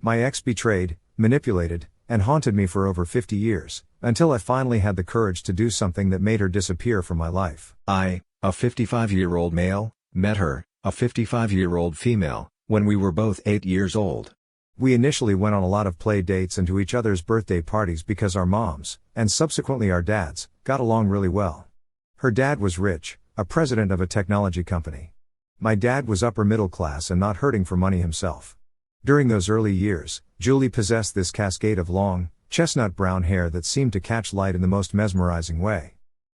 My ex betrayed, manipulated, and haunted me for over 50 years, until I finally had the courage to do something that made her disappear from my life. I, a 55-year-old male, met her, a 55-year-old female, when we were both 8 years old. We initially went on a lot of play dates and to each other's birthday parties because our moms, and subsequently our dads, got along really well. Her dad was rich, a president of a technology company. My dad was upper middle class and not hurting for money himself. During those early years, Julie possessed this cascade of long, chestnut brown hair that seemed to catch light in the most mesmerizing way.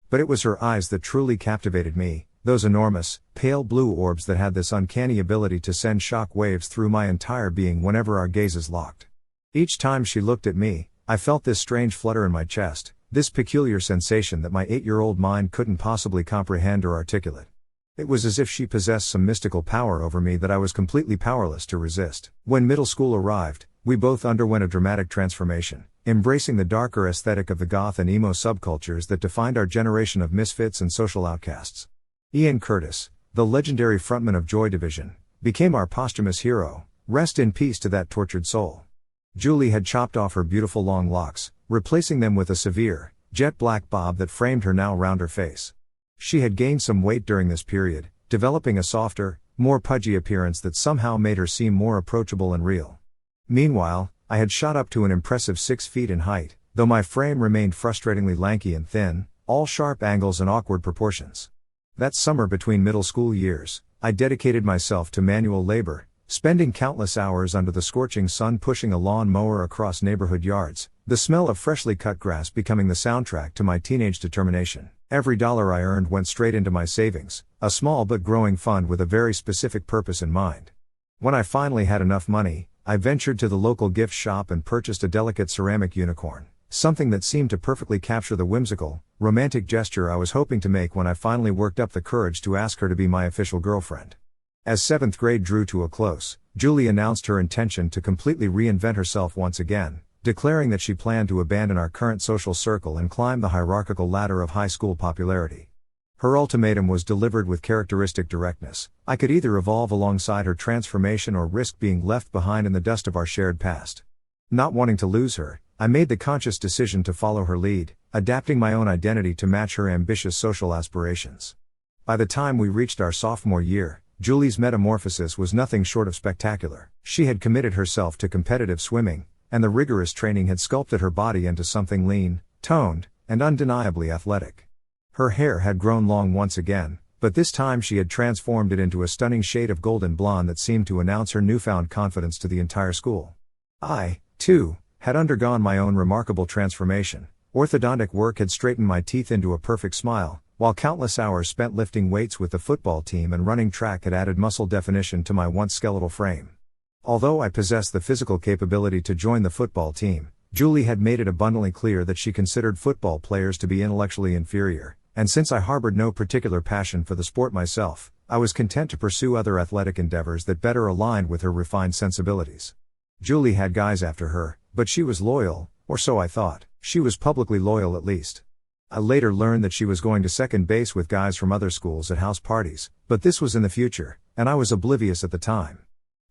But it was her eyes that truly captivated me, those enormous, pale blue orbs that had this uncanny ability to send shock waves through my entire being whenever our gazes locked. Each time she looked at me, I felt this strange flutter in my chest, this peculiar sensation that my 8-year-old mind couldn't possibly comprehend or articulate. It was as if she possessed some mystical power over me that I was completely powerless to resist. When middle school arrived, we both underwent a dramatic transformation, embracing the darker aesthetic of the goth and emo subcultures that defined our generation of misfits and social outcasts. Ian Curtis, the legendary frontman of Joy Division, became our posthumous hero. Rest in peace to that tortured soul. Julie had chopped off her beautiful long locks, replacing them with a severe, jet black bob that framed her now rounder face. She had gained some weight during this period, developing a softer, more pudgy appearance that somehow made her seem more approachable and real. Meanwhile, I had shot up to an impressive 6 feet in height, though my frame remained frustratingly lanky and thin, all sharp angles and awkward proportions. That summer between middle school years, I dedicated myself to manual labor, spending countless hours under the scorching sun pushing a lawn mower across neighborhood yards, the smell of freshly cut grass becoming the soundtrack to my teenage determination. Every dollar I earned went straight into my savings, a small but growing fund with a very specific purpose in mind. When I finally had enough money, I ventured to the local gift shop and purchased a delicate ceramic unicorn, something that seemed to perfectly capture the whimsical, romantic gesture I was hoping to make when I finally worked up the courage to ask her to be my official girlfriend. As 7th grade drew to a close, Julie announced her intention to completely reinvent herself once again, declaring that she planned to abandon our current social circle and climb the hierarchical ladder of high school popularity. Her ultimatum was delivered with characteristic directness. I could either evolve alongside her transformation or risk being left behind in the dust of our shared past. Not wanting to lose her, I made the conscious decision to follow her lead, adapting my own identity to match her ambitious social aspirations. By the time we reached our sophomore year, Julie's metamorphosis was nothing short of spectacular. She had committed herself to competitive swimming, and the rigorous training had sculpted her body into something lean, toned, and undeniably athletic. Her hair had grown long once again, but this time she had transformed it into a stunning shade of golden blonde that seemed to announce her newfound confidence to the entire school. I, too, had undergone my own remarkable transformation. Orthodontic work had straightened my teeth into a perfect smile, while countless hours spent lifting weights with the football team and running track had added muscle definition to my once skeletal frame. Although I possessed the physical capability to join the football team, Julie had made it abundantly clear that she considered football players to be intellectually inferior, and since I harbored no particular passion for the sport myself, I was content to pursue other athletic endeavors that better aligned with her refined sensibilities. Julie had guys after her, but she was loyal, or so I thought. She was publicly loyal at least. I later learned that she was going to second base with guys from other schools at house parties, but this was in the future, and I was oblivious at the time.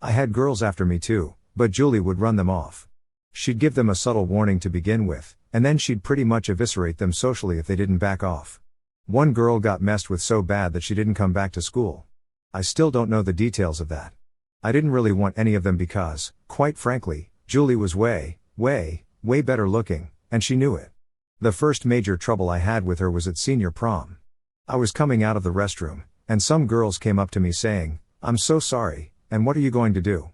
I had girls after me too, but Julie would run them off. She'd give them a subtle warning to begin with, and then she'd pretty much eviscerate them socially if they didn't back off. One girl got messed with so bad that she didn't come back to school. I still don't know the details of that. I didn't really want any of them because, quite frankly, Julie was way better looking, and she knew it. The first major trouble I had with her was at senior prom. I was coming out of the restroom, and some girls came up to me saying, "I'm so sorry, and what are you going to do?"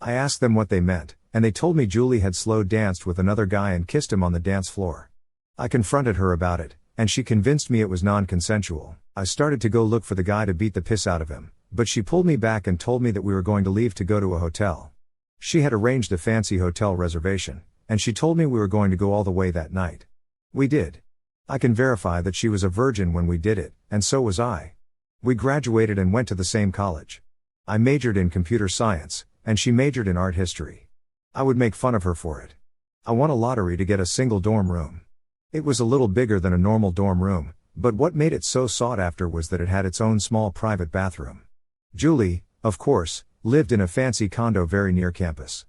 I asked them what they meant, and they told me Julie had slow danced with another guy and kissed him on the dance floor. I confronted her about it, and she convinced me it was non-consensual. I started to go look for the guy to beat the piss out of him, but she pulled me back and told me that we were going to leave to go to a hotel. She had arranged a fancy hotel reservation, and she told me we were going to go all the way that night. We did. I can verify that she was a virgin when we did it, and so was I. We graduated and went to the same college. I majored in computer science, and she majored in art history. I would make fun of her for it. I won a lottery to get a single dorm room. It was a little bigger than a normal dorm room, but what made it so sought after was that it had its own small private bathroom. Julie, of course, lived in a fancy condo very near campus.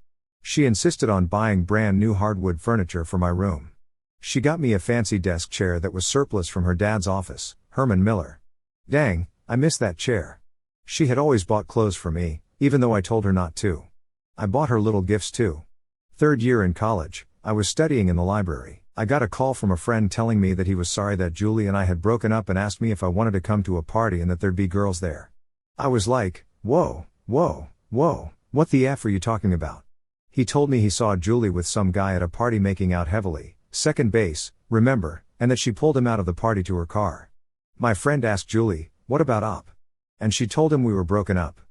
She insisted on buying brand new hardwood furniture for my room. She got me a fancy desk chair that was surplus from her dad's office, Herman Miller. Dang, I miss that chair. She had always bought clothes for me, even though I told her not to. I bought her little gifts too. Third year in college, I was studying in the library. I got a call from a friend telling me that he was sorry that Julie and I had broken up and asked me if I wanted to come to a party and that there'd be girls there. I was like, whoa, what the F are you talking about? He told me he saw Julie with some guy at a party making out heavily, second base, remember, and that she pulled him out of the party to her car. My friend asked Julie, what about Op? And she told him we were broken up.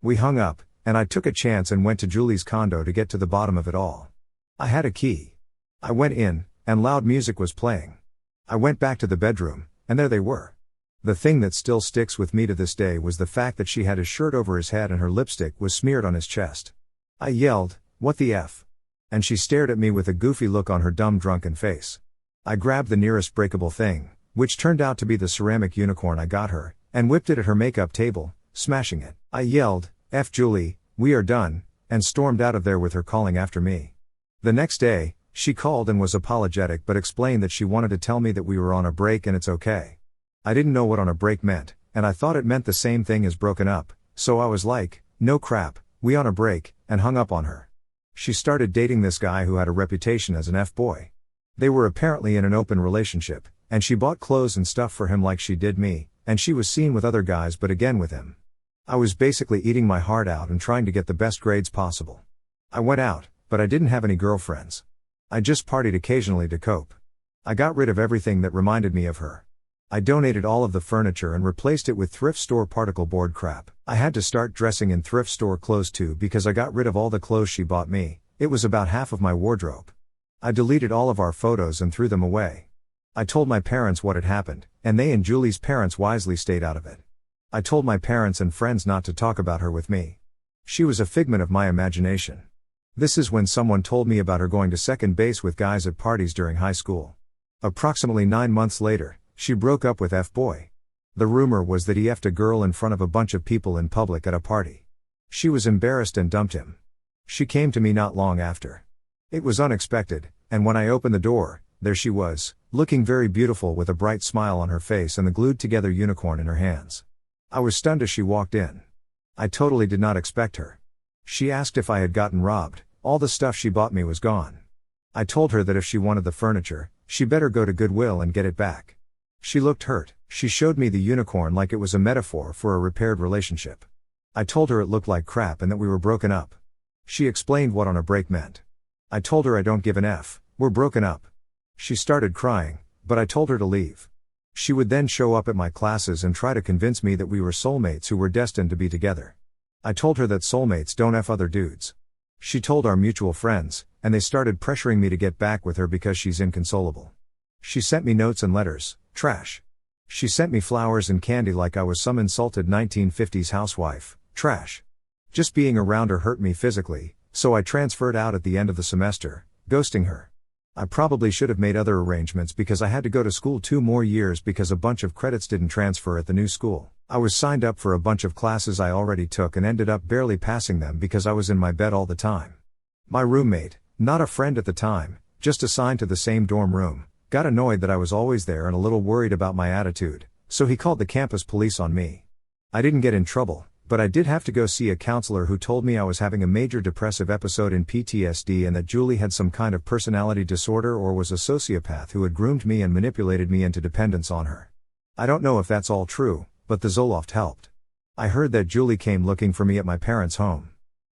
We hung up, and I took a chance and went to Julie's condo to get to the bottom of it all. I had a key. I went in, and loud music was playing. I went back to the bedroom, and there they were. The thing that still sticks with me to this day was the fact that she had his shirt over his head and her lipstick was smeared on his chest. I yelled, what the F? And she stared at me with a goofy look on her dumb drunken face. I grabbed the nearest breakable thing, which turned out to be the ceramic unicorn I got her, and whipped it at her makeup table, smashing it. I yelled, F Julie, we are done, and stormed out of there with her calling after me. The next day, she called and was apologetic but explained that she wanted to tell me that we were on a break and it's okay. I didn't know what on a break meant, and I thought it meant the same thing as broken up, so I was like, no crap, we on a break, and hung up on her. She started dating this guy who had a reputation as an F-boy. They were apparently in an open relationship, and she bought clothes and stuff for him like she did me, and she was seen with other guys but again with him. I was basically eating my heart out and trying to get the best grades possible. I went out, but I didn't have any girlfriends. I just partied occasionally to cope. I got rid of everything that reminded me of her. I donated all of the furniture and replaced it with thrift store particle board crap. I had to start dressing in thrift store clothes too because I got rid of all the clothes she bought me. It was about half of my wardrobe. I deleted all of our photos and threw them away. I told my parents what had happened, and they and Julie's parents wisely stayed out of it. I told my parents and friends not to talk about her with me. She was a figment of my imagination. This is when someone told me about her going to second base with guys at parties during high school. Approximately 9 months later, she broke up with F-boy. The rumor was that he effed a girl in front of a bunch of people in public at a party. She was embarrassed and dumped him. She came to me not long after. It was unexpected, and when I opened the door, there she was, looking very beautiful with a bright smile on her face and the glued together unicorn in her hands. I was stunned as she walked in. I totally did not expect her. She asked if I had gotten robbed. All the stuff she bought me was gone. I told her that if she wanted the furniture, she better go to Goodwill and get it back. She looked hurt. She showed me the unicorn like it was a metaphor for a repaired relationship. I told her it looked like crap and that we were broken up. She explained what on a break meant. I told her I don't give an F, we're broken up. She started crying, but I told her to leave. She would then show up at my classes and try to convince me that we were soulmates who were destined to be together. I told her that soulmates don't F other dudes. She told our mutual friends, and they started pressuring me to get back with her because she's inconsolable. She sent me notes and letters, trash. She sent me flowers and candy like I was some insulted 1950s housewife, trash. Just being around her hurt me physically, so I transferred out at the end of the semester, ghosting her. I probably should have made other arrangements because I had to go to school 2 more years because a bunch of credits didn't transfer at the new school. I was signed up for a bunch of classes I already took and ended up barely passing them because I was in my bed all the time. My roommate, not a friend at the time, just assigned to the same dorm room, got annoyed that I was always there and a little worried about my attitude, so he called the campus police on me. I didn't get in trouble, but I did have to go see a counselor who told me I was having a major depressive episode in PTSD and that Julie had some kind of personality disorder or was a sociopath who had groomed me and manipulated me into dependence on her. I don't know if that's all true, but the Zoloft helped. I heard that Julie came looking for me at my parents' home.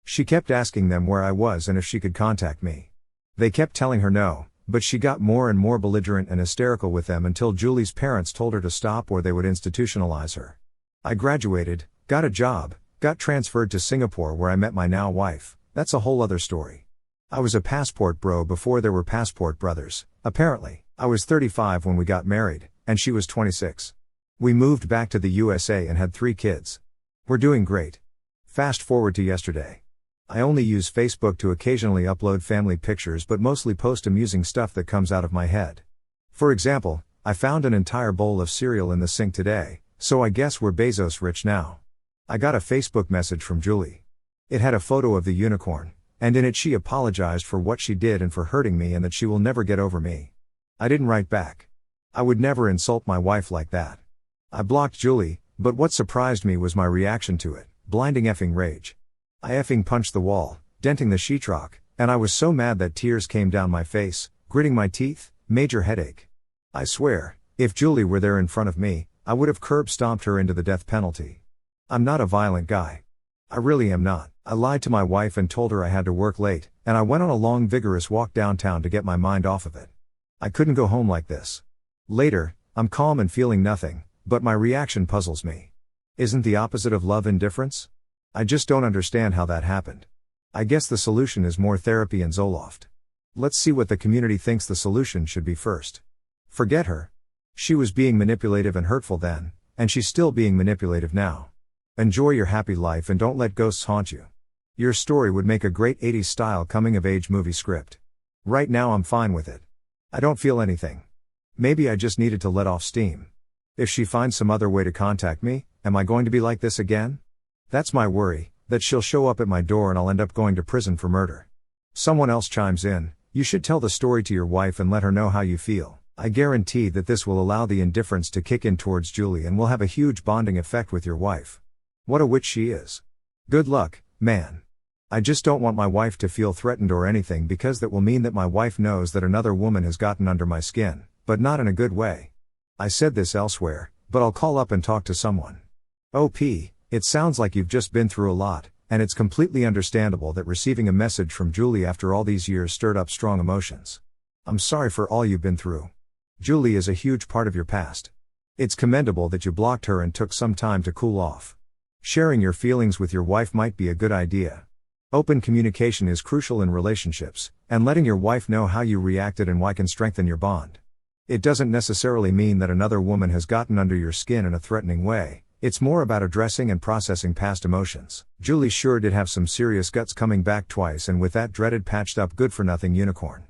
She kept asking them where I was and if she could contact me. They kept telling her no, but she got more and more belligerent and hysterical with them until Julie's parents told her to stop or they would institutionalize her. I graduated, got a job, got transferred to Singapore where I met my now wife. That's a whole other story. I was a passport bro before there were passport brothers, apparently. I was 35 when we got married, and she was 26. We moved back to the USA and had 3 kids. We're doing great. Fast forward to yesterday. I only use Facebook to occasionally upload family pictures but mostly post amusing stuff that comes out of my head. For example, I found an entire bowl of cereal in the sink today, so I guess we're Bezos rich now. I got a Facebook message from Julie. It had a photo of the unicorn, and in it she apologized for what she did and for hurting me and that she will never get over me. I didn't write back. I would never insult my wife like that. I blocked Julie, but what surprised me was my reaction to it, blinding effing rage. I effing punched the wall, denting the sheetrock, and I was so mad that tears came down my face, gritting my teeth, major headache. I swear, if Julie were there in front of me, I would have curb stomped her into the death penalty. I'm not a violent guy. I really am not. I lied to my wife and told her I had to work late, and I went on a long vigorous walk downtown to get my mind off of it. I couldn't go home like this. Later, I'm calm and feeling nothing, but my reaction puzzles me. Isn't the opposite of love indifference? I just don't understand how that happened. I guess the solution is more therapy and Zoloft. Let's see what the community thinks the solution should be first. Forget her. She was being manipulative and hurtful then, and she's still being manipulative now. Enjoy your happy life and don't let ghosts haunt you. Your story would make a great 80s style coming of age movie script. Right now I'm fine with it. I don't feel anything. Maybe I just needed to let off steam. If she finds some other way to contact me, am I going to be like this again? That's my worry, that she'll show up at my door and I'll end up going to prison for murder. Someone else chimes in, you should tell the story to your wife and let her know how you feel. I guarantee that this will allow the indifference to kick in towards Julie and will have a huge bonding effect with your wife. What a witch she is. Good luck, man. I just don't want my wife to feel threatened or anything because that will mean that my wife knows that another woman has gotten under my skin, but not in a good way. I said this elsewhere, but I'll call up and talk to someone. OP, it sounds like you've just been through a lot, and it's completely understandable that receiving a message from Julie after all these years stirred up strong emotions. I'm sorry for all you've been through. Julie is a huge part of your past. It's commendable that you blocked her and took some time to cool off. Sharing your feelings with your wife might be a good idea. Open communication is crucial in relationships, and letting your wife know how you reacted and why can strengthen your bond. It doesn't necessarily mean that another woman has gotten under your skin in a threatening way, it's more about addressing and processing past emotions. Julie sure did have some serious guts coming back twice and with that dreaded patched up good-for-nothing unicorn.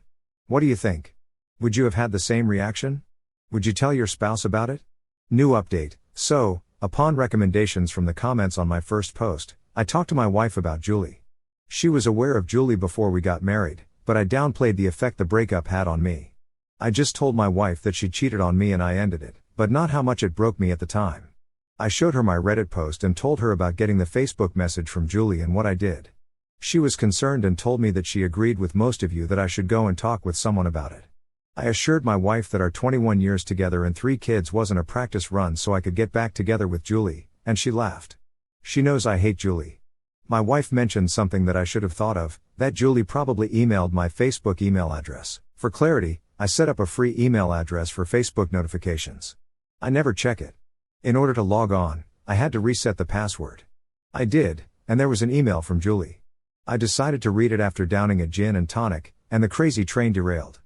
What do you think? Would you have had the same reaction? Would you tell your spouse about it? New update, so, upon recommendations from the comments on my first post, I talked to my wife about Julie. She was aware of Julie before we got married, but I downplayed the effect the breakup had on me. I just told my wife that she cheated on me and I ended it, but not how much it broke me at the time. I showed her my Reddit post and told her about getting the Facebook message from Julie and what I did. She was concerned and told me that she agreed with most of you that I should go and talk with someone about it. I assured my wife that our 21 years together and 3 kids wasn't a practice run so I could get back together with Julie, and she laughed. She knows I hate Julie. My wife mentioned something that I should have thought of, that Julie probably emailed my Facebook email address. For clarity, I set up a free email address for Facebook notifications. I never check it. In order to log on, I had to reset the password. I did, and there was an email from Julie. I decided to read it after downing a gin and tonic, and the crazy train derailed.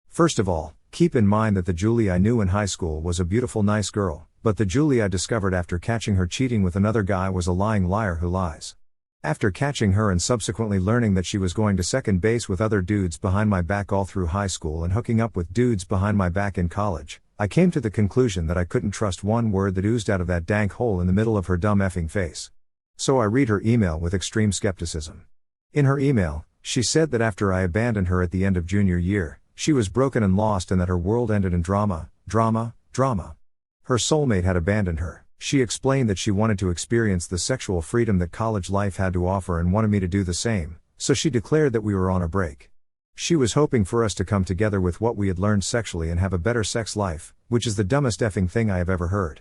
First of all, keep in mind that the Julie I knew in high school was a beautiful nice girl, but the Julie I discovered after catching her cheating with another guy was a lying liar who lies. After catching her and subsequently learning that she was going to second base with other dudes behind my back all through high school and hooking up with dudes behind my back in college, I came to the conclusion that I couldn't trust one word that oozed out of that dank hole in the middle of her dumb effing face. So I read her email with extreme skepticism. In her email, she said that after I abandoned her at the end of junior year, she was broken and lost and that her world ended in drama. Her soulmate had abandoned her. She explained that she wanted to experience the sexual freedom that college life had to offer and wanted me to do the same, so she declared that we were on a break. She was hoping for us to come together with what we had learned sexually and have a better sex life, which is the dumbest effing thing I have ever heard.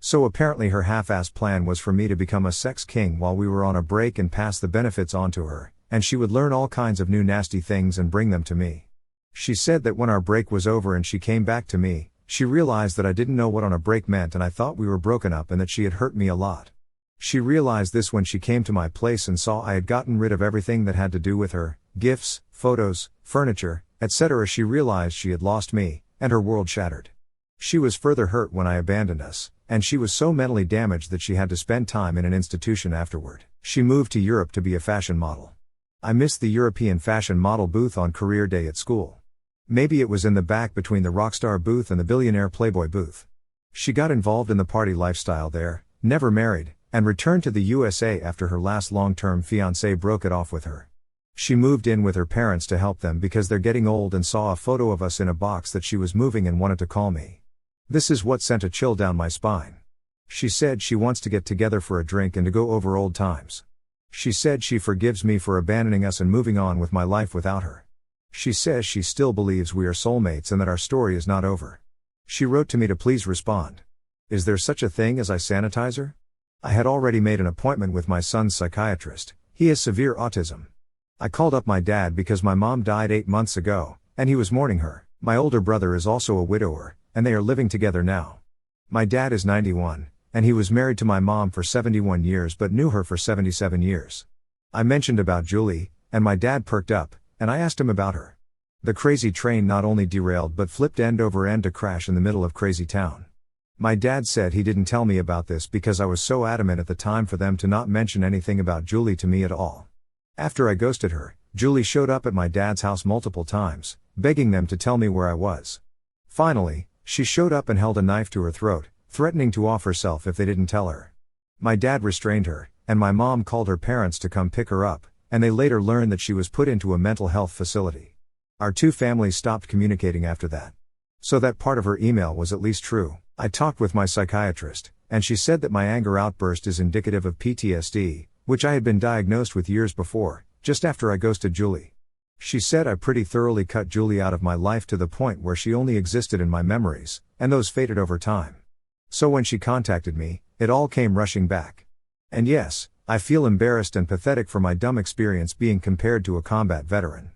So apparently her half-assed plan was for me to become a sex king while we were on a break and pass the benefits on to her, and she would learn all kinds of new nasty things and bring them to me. She said that when our break was over and she came back to me, she realized that I didn't know what on a break meant and I thought we were broken up and that she had hurt me a lot. She realized this when she came to my place and saw I had gotten rid of everything that had to do with her, gifts, photos, furniture, etc. She realized she had lost me, and her world shattered. She was further hurt when I abandoned us, and she was so mentally damaged that she had to spend time in an institution afterward. She moved to Europe to be a fashion model. I missed the European fashion model booth on career day at school. Maybe it was in the back between the rockstar booth and the billionaire playboy booth. She got involved in the party lifestyle there, never married, and returned to the USA after her last long-term fiancé broke it off with her. She moved in with her parents to help them because they're getting old and saw a photo of us in a box that she was moving and wanted to call me. This is what sent a chill down my spine. She said she wants to get together for a drink and to go over old times. She said she forgives me for abandoning us and moving on with my life without her. She says she still believes we are soulmates and that our story is not over. She wrote to me to please respond. Is there such a thing as a sanitizer? I had already made an appointment with my son's psychiatrist. He has severe autism. I called up my dad because my mom died 8 months ago, and he was mourning her. My older brother is also a widower, and they are living together now. My dad is 91, and he was married to my mom for 71 years but knew her for 77 years. I mentioned about Julie, and my dad perked up, and I asked him about her. The crazy train not only derailed but flipped end over end to crash in the middle of crazy town. My dad said he didn't tell me about this because I was so adamant at the time for them to not mention anything about Julie to me at all. After I ghosted her, Julie showed up at my dad's house multiple times, begging them to tell me where I was. Finally, she showed up and held a knife to her throat, threatening to off herself if they didn't tell her. My dad restrained her, and my mom called her parents to come pick her up, and they later learned that she was put into a mental health facility. Our two families stopped communicating after that. So that part of her email was at least true. I talked with my psychiatrist, and she said that my anger outburst is indicative of PTSD, which I had been diagnosed with years before, just after I ghosted Julie. She said I pretty thoroughly cut Julie out of my life to the point where she only existed in my memories, and those faded over time. So when she contacted me, it all came rushing back. And yes, I feel embarrassed and pathetic for my dumb experience being compared to a combat veteran.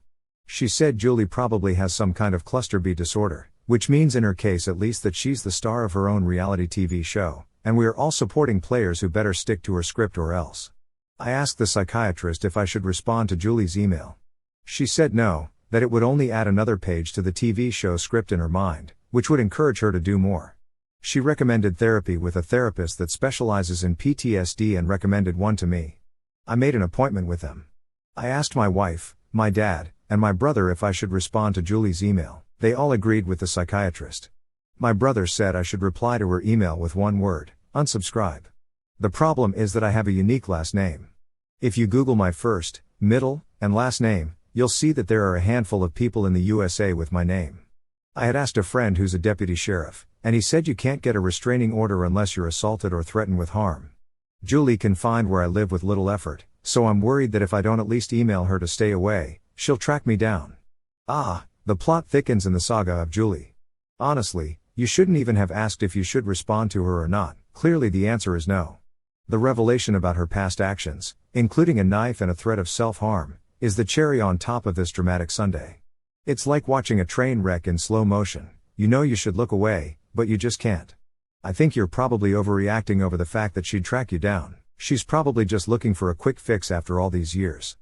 She said Julie probably has some kind of cluster B disorder, which means in her case at least that she's the star of her own reality TV show, and we are all supporting players who better stick to her script or else. I asked the psychiatrist if I should respond to Julie's email. She said no, that it would only add another page to the TV show script in her mind, which would encourage her to do more. She recommended therapy with a therapist that specializes in PTSD and recommended one to me. I made an appointment with them. I asked my wife, my dad, and my brother if I should respond to Julie's email. They all agreed with the psychiatrist. My brother said I should reply to her email with one word: unsubscribe. The problem is that I have a unique last name. If you Google my first, middle, and last name, you'll see that there are a handful of people in the USA with my name. I had asked a friend who's a deputy sheriff, and he said you can't get a restraining order unless you're assaulted or threatened with harm. Julie can find where I live with little effort, so I'm worried that if I don't at least email her to stay away, she'll track me down. The plot thickens in the saga of Julie. Honestly, you shouldn't even have asked if you should respond to her or not. Clearly the answer is no. The revelation about her past actions, including a knife and a threat of self-harm, is the cherry on top of this dramatic sundae. It's like watching a train wreck in slow motion. You know you should look away, but you just can't. I think you're probably overreacting over the fact that she'd track you down. She's probably just looking for a quick fix after all these years.